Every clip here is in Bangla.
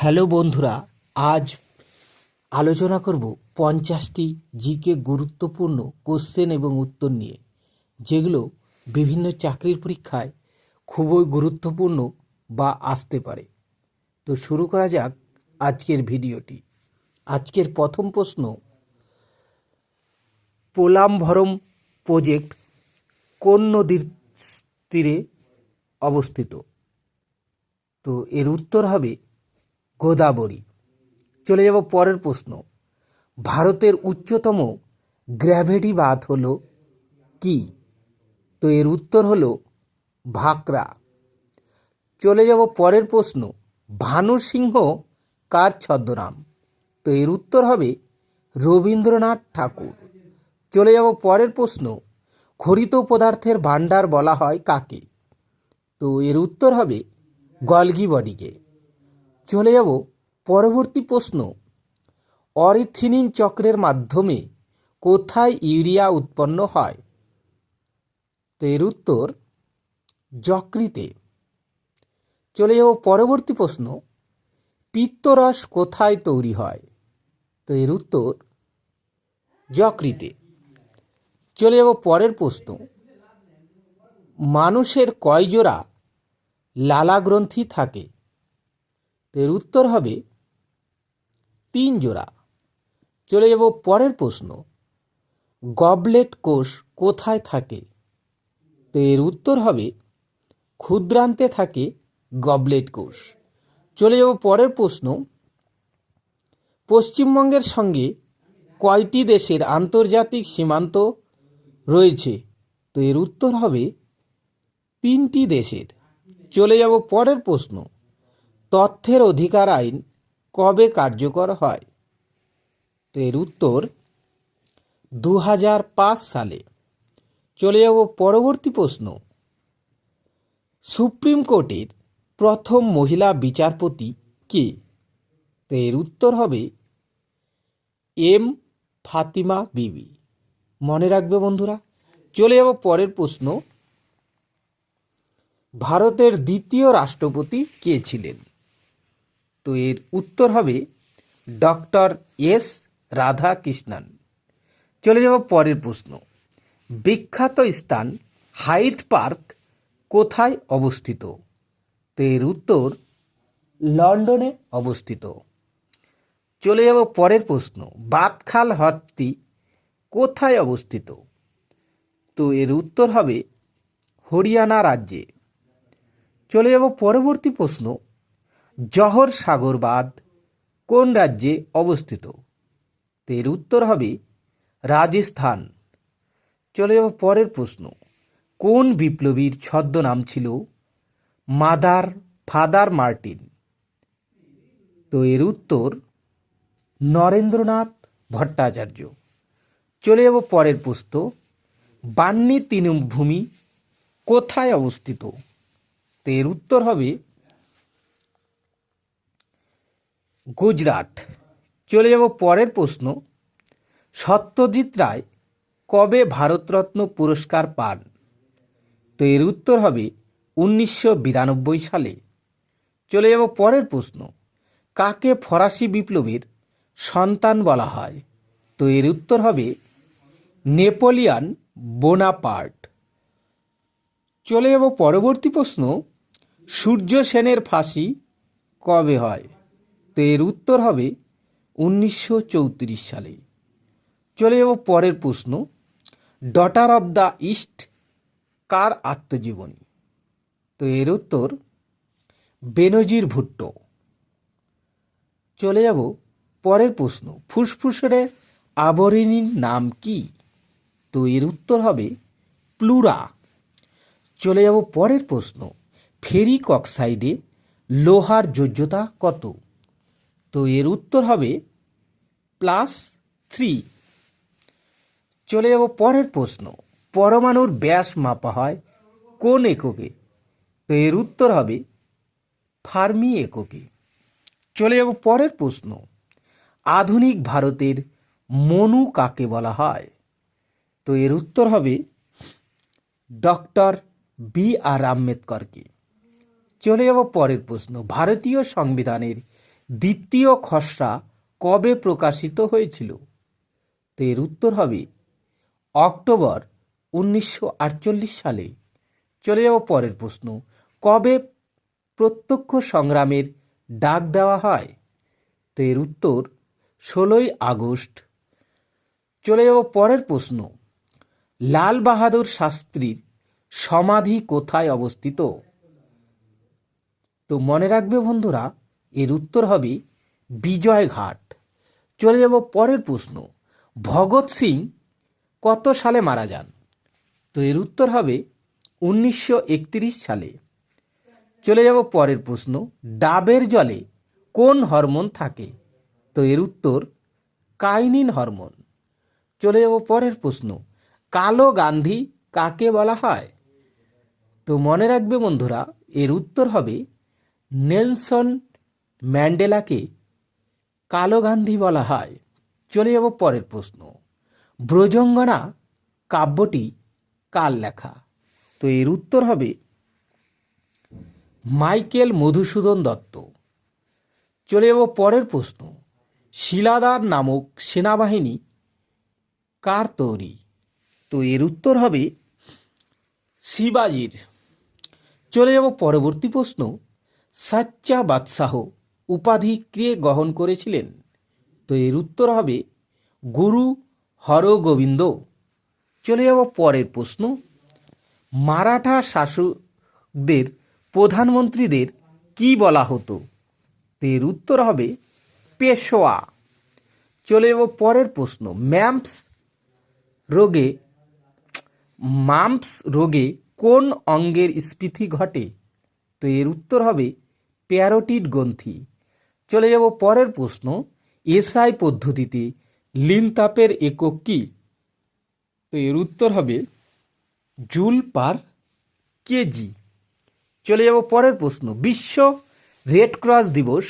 হ্যালো বন্ধুরা, আজ আলোচনা করব 50টি জিকে গুরুত্বপূর্ণ কোশ্চেন এবং উত্তর নিয়ে, যেগুলো বিভিন্ন চাকরির পরীক্ষায় খুবই গুরুত্বপূর্ণ বা আসতে পারে। তো শুরু করা যাক আজকের ভিডিওটি। আজকের প্রথম প্রশ্ন, পোলামভরম প্রজেক্ট কোন নদীর তীরে অবস্থিত? তো এর উত্তর হবে গোদাবরী। চলে যাব পরের প্রশ্ন, ভারতের উচ্চতম গ্র্যাভিটি বাঁধ হলো কি? তো এর উত্তর হলো ভাকরা। চলে যাব পরের প্রশ্ন, ভানু সিংহ কার ছদ্মনাম? তো এর উত্তর হবে রবীন্দ্রনাথ ঠাকুর। চলে যাব পরের প্রশ্ন, খরিত পদার্থের ভাণ্ডার বলা হয় কাকে? তো এর উত্তর হবে গলগি বডিকে। চলে যাব পরবর্তী প্রশ্ন, অরিথিনিন চক্রের মাধ্যমে কোথায় ইউরিয়া উৎপন্ন হয়? তো এর উত্তর যকৃতে। চলে যাব পরবর্তী প্রশ্ন, পিত্তরস কোথায় তৈরি হয়? তো এর উত্তর যকৃতে। চলে যাব পরের প্রশ্ন, মানুষের কয় জোড়া লালা গ্রন্থি থাকে? তো এর উত্তর হবে 3 জোড়া। চলে যাব পরের প্রশ্ন, গবলেট কোষ কোথায় থাকে? তো এর উত্তর হবে ক্ষুদ্রান্তে থাকে গবলেট কোষ। চলে যাব পরের প্রশ্ন, পশ্চিমবঙ্গের সঙ্গে কয়টি দেশের আন্তর্জাতিক সীমান্ত রয়েছে? তো এর উত্তর হবে 3টি দেশের। চলে যাব পরের প্রশ্ন, তথ্যের অধিকার আইন কবে কার্যকর হয়? তো এর উত্তর 2005 সালে। চলে যাব পরবর্তী প্রশ্ন, সুপ্রিম কোর্টের প্রথম মহিলা বিচারপতি কে? তো এর উত্তর হবে এম ফাতিমা বিবি। মনে রাখবে বন্ধুরা। চলে যাব পরের প্রশ্ন, ভারতের দ্বিতীয় রাষ্ট্রপতি কে ছিলেন? তো এর উত্তর হবে ডক্টর এস রাধাকৃষ্ণন। চলে যাব পরের প্রশ্ন, বিখ্যাত স্থান হাইড পার্ক কোথায় অবস্থিত? তো এর উত্তর লন্ডনে অবস্থিত। চলে যাব পরের প্রশ্ন, বাদখাল হ্রদটি কোথায় অবস্থিত? তো এর উত্তর হবে হরিয়ানা রাজ্যে। চলে যাব পরবর্তী প্রশ্ন, জহর সাগর বাঁধ কোন রাজ্যে অবস্থিত? তো এর উত্তর হবে রাজস্থান। চলে যাব পরের প্রশ্ন, কোন বিপ্লবীর ছদ্মনাম ছিল ফাদার মার্টিন? তো এর উত্তর নরেন্দ্রনাথ ভট্টাচার্য। চলে যাব পরের প্রশ্ন, বান্নি তৃণভূমি কোথায় অবস্থিত? তো এর উত্তর হবে গুজরাট। চলে যাব পরের প্রশ্ন, সত্যজিৎ রায় কবে ভারতরত্ন পুরস্কার পান? তো এর উত্তর হবে 1992 সালে। চলে যাব পরের প্রশ্ন, কাকে ফরাসি বিপ্লবের সন্তান বলা হয়? তো এর উত্তর হবে নেপোলিয়ন বোনাপার্ট। চলে যাব পরবর্তী প্রশ্ন, সূর্য সেনের ফাঁসি কবে হয়? তো এর উত্তর হবে 1934 সালে। চলে যাব পরের প্রশ্ন, ডটার অব দ্য ইস্ট কার আত্মজীবনী? তো এর উত্তর বেনজির ভুট্টো। চলে যাব পরের প্রশ্ন, ফুসফুসের আবরণীর নাম কি? তো এর উত্তর হবে প্লুরা। চলে যাব পরের প্রশ্ন, ফেরিক অক্সাইডে লোহার যোজ্যতা কত? তো এর উত্তর হবে +3। চলে যাব পরের প্রশ্ন, পরমাণুর ব্যাস মাপা হয় কোন এককে? তো এর উত্তর হবে ফার্মি এককে। চলে যাব পরের প্রশ্ন, আধুনিক ভারতের মনু কাকে বলা হয়? তো এর উত্তর হবে ডক্টর BR আম্বেদকরকে। চলে যাব পরের প্রশ্ন, ভারতীয় সংবিধানের দ্বিতীয় খসড়া কবে প্রকাশিত হয়েছিল? তো এর উত্তর হবে অক্টোবর 1948 সালে। চলে যাব পরের প্রশ্ন। কবে প্রত্যক্ষ সংগ্রামের ডাক দেওয়া হয়? তো এর উত্তর 16ই আগস্ট। চলে যাব পরের প্রশ্ন। লাল বাহাদুর শাস্ত্রীর সমাধি কোথায় অবস্থিত? তো মনে রাখবে বন্ধুরা, এর উত্তর হবে বিজয়ঘাট। চলে যাব পরের প্রশ্ন। ভগৎ সিং কত সালে মারা যান? তো এর উত্তর হবে 1931 সালে। চলে যাব পরের প্রশ্ন। ডাবের জলে কোন হরমোন থাকে? তো এর উত্তর কাইনিন হরমোন। চলে যাব পরের প্রশ্ন। কালো গান্ধী কাকে বলা হয়? তো মনে রাখবে বন্ধুরা, এর উত্তর হবে নেলসন ম্যান্ডেলাকে কালো গান্ধী বলা হয়। চলে যাব পরের প্রশ্ন। ব্রজঙ্গনা কাব্যটি কার লেখা? তো এর উত্তর হবে মাইকেল মধুসূদন দত্ত। চলে যাব পরের প্রশ্ন। শিলাদার নামক সেনাবাহিনী কার তৈরি? তো এর উত্তর হবে শিবাজির। চলে যাব পরবর্তী প্রশ্ন। সাচ্চা বাদশাহ উপাধি কে গ্রহণ করেছিলেন? তো এর উত্তর হবে গুরু হরগোবিন্দ। চলে যাব পরের প্রশ্ন। মারাঠা শাসকদের প্রধানমন্ত্রীদের কি বলা হতো? তো এর উত্তর হবে পেশোয়া। চলে যাব পরের প্রশ্ন। মাম্পস রোগে কোন অঙ্গের স্ফীতি ঘটে? তো এর উত্তর হবে প্যারোটিড গ্রন্থি। চলে যাব পরের প্রশ্ন। এসআই পদ্ধতিতে লিনতাপের একক কি? তো এর উত্তর হবে জুল পার কেজি। চলে যাব পরের প্রশ্ন। বিশ্ব রেড ক্রস দিবস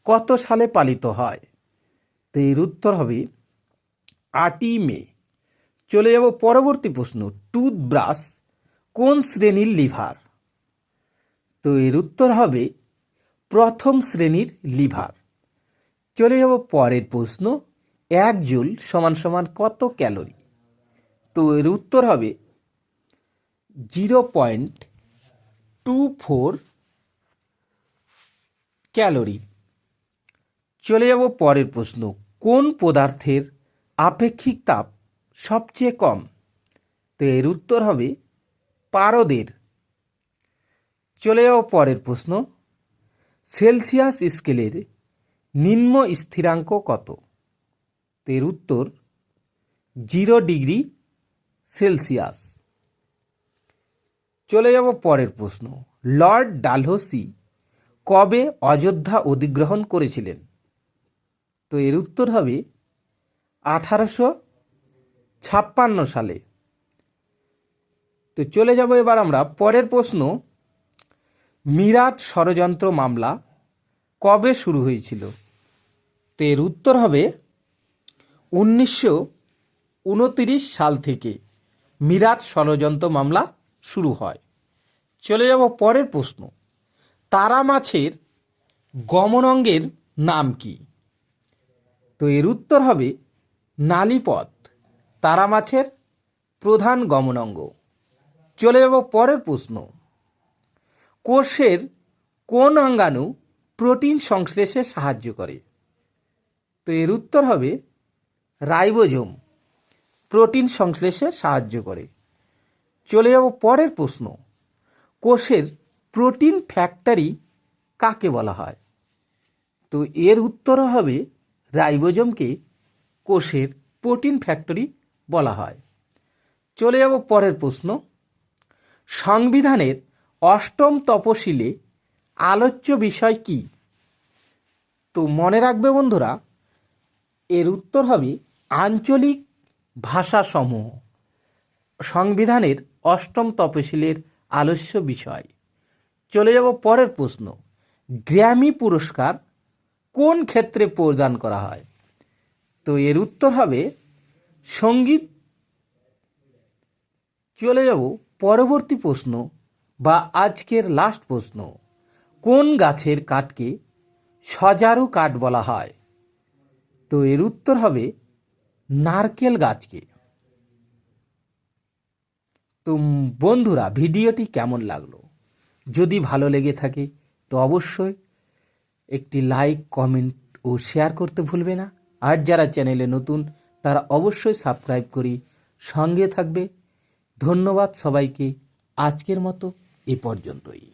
কত সালে পালিত হয়? তো এর উত্তর হবে 8ই মে। চলে যাব পরবর্তী প্রশ্ন। টুথব্রাশ কোন শ্রেণীর লিভার? তো এর উত্তর হবে প্রথম শ্রেণীর লিভার। চলে যাব পরের প্রশ্ন। 1 জুল সমান সমান কত ক্যালোরি? তো এর উত্তর হবে 0.24 ক্যালোরি। চলে যাব পরের প্রশ্ন। কোন পদার্থের আপেক্ষিক তাপ সবচেয়ে কম? তো এর উত্তর হবে পারদের। চলে যাব পরের প্রশ্ন। সেলসিয়াস স্কেলের নিম্ন স্থিরাঙ্ক কত? তো এর উত্তর 0 ডিগ্রি সেলসিয়াস। চলে যাব পরের প্রশ্ন। লর্ড ডালহৌসি কবে অযোধ্যা অধিগ্রহণ করেছিলেন? তো এর উত্তর হবে 1856 সালে। তো চলে যাব এবার আমরা পরের প্রশ্ন। মিরাট ষড়যন্ত্র মামলা কবে শুরু হয়েছিল? তো এর উত্তর হবে 1929 সাল থেকে মিরাট ষড়যন্ত্র মামলা শুরু হয়। চলে যাব পরের প্রশ্ন। তারা মাছের গমনাঙ্গের নাম কি? তো এর উত্তর হবে নালীপথ, তারা মাছের প্রধান গমনাঙ্গ। চলে যাব পরের প্রশ্ন। কোষের কোন অঙ্গাণু প্রোটিন সংশ্লেষে সাহায্য করে? তো এর উত্তর হবে রাইবোজোম প্রোটিন সংশ্লেষে সাহায্য করে। চলে যাব পরের প্রশ্ন। কোষের প্রোটিন ফ্যাক্টরি কাকে বলা হয়? তো এর উত্তর হবে রাইবোজোমকে কোষের প্রোটিন ফ্যাক্টরি বলা হয়। চলে যাব পরের প্রশ্ন। সংবিধানের 8ম তফসিলে আলোচ্য বিষয় কি? তো মনে রাখবে বন্ধুরা, এর উত্তর হবে আঞ্চলিক ভাষাসমূহ। সংবিধানের 8ম তফসিলের আলোচ্য বিষয়। চলে যাব পরের প্রশ্ন। গ্র্যামি পুরস্কার কোন ক্ষেত্রে প্রদান করা হয়? তো এর উত্তর হবে সঙ্গীত। চলে যাব পরবর্তী প্রশ্ন বা আজকের লাস্ট প্রশ্ন। কোন গাছের কাঠকে সজারু কাঠ বলা হয়? তো এর উত্তর হবে নারকেল গাছকে। তো বন্ধুরা, ভিডিওটি কেমন লাগলো? যদি ভালো লেগে থাকে তো অবশ্যই একটি লাইক, কমেন্ট ও শেয়ার করতে ভুলবে না। আর যারা চ্যানেলে নতুন তারা অবশ্যই সাবস্ক্রাইব করি সঙ্গে থাকবে। ধন্যবাদ সবাইকে। আজকের মতো এ পর্যন্তই।